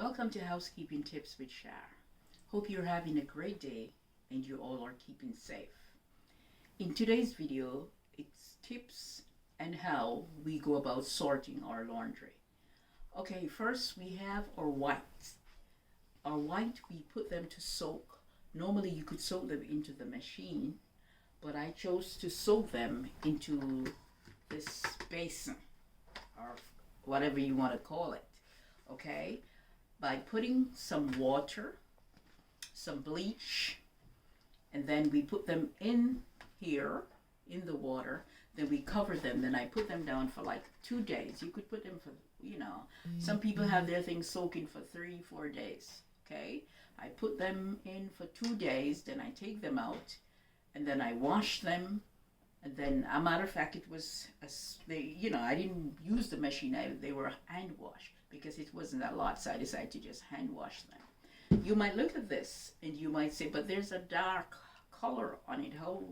Welcome to Housekeeping Tips with Shar. Hope you're having a great day and you all are keeping safe. In today's video, it's tips and how we go about sorting our laundry. Okay, first we have our whites. Our white, we put them to soak. Normally you could soak them into the machine, but I chose to soak them into this basin or whatever you want to call it. Okay, by putting some water, some bleach, and then we put them in here in the water. Then we cover them. Then I put them down for like 2 days. You could put them for, some people have their things soaking for 3-4 days. Okay, I put them in for 2 days. Then I take them out, and then I wash them. And then, a matter of fact, it was I didn't use the machine. They were hand washed because it wasn't a lot, so I decided to just hand wash them. You might look at this and you might say, but there's a dark color on it. How?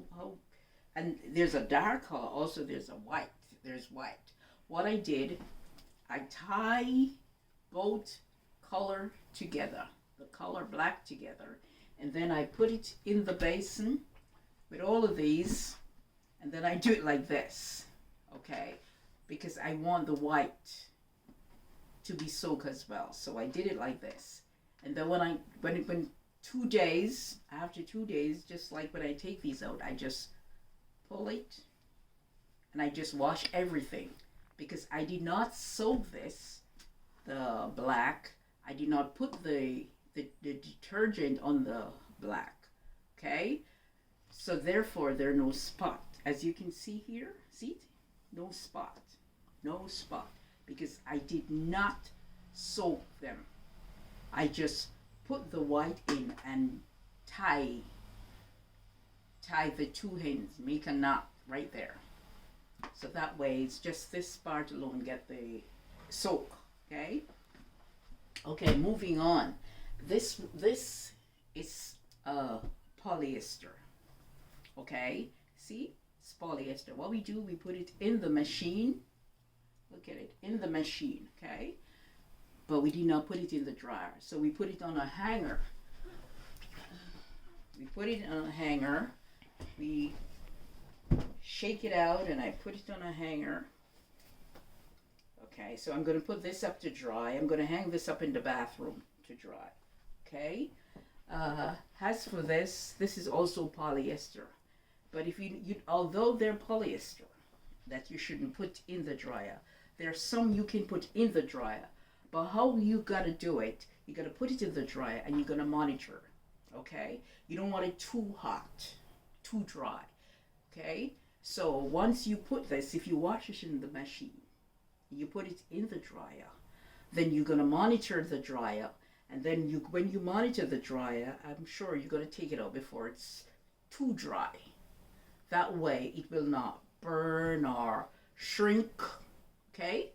And there's a dark color. Also, there's a white. There's white. What I did, I tie both color together, the color black together, and then I put it in the basin with all of these, and then I do it like this, okay? Because I want the white to be soaked as well. So I did it like this. And then when 2 days, after 2 days, just like when I take these out, I just pull it and I just wash everything, because I did not soak this, the black. I did not put the detergent on the black, okay? So therefore there are no spot. As you can see here, see? No spot, because I did not soak them. I just put the white in and tie the two ends, make a knot right there. So that way it's just this part alone get the soak, okay? Okay, moving on. This is polyester, okay? See? It's polyester. What we do, we put it in the machine. Look at it, in the machine, okay? But we did not put it in the dryer. So we put it on a hanger. We put it on a hanger. We shake it out and I put it on a hanger. Okay, so I'm going to put this up to dry. I'm going to hang this up in the bathroom to dry. Okay? As for this is also polyester. But if you although they're polyester that you shouldn't put in the dryer, there's some you can put in the dryer. But how you gotta do it, you gotta put it in the dryer and you're gonna monitor, okay? You don't want it too hot, too dry, okay? So once you put this, if you wash it in the machine, you put it in the dryer, then you're gonna monitor the dryer, and then when you monitor the dryer, I'm sure you're gonna take it out before it's too dry. That way it will not burn or shrink, okay?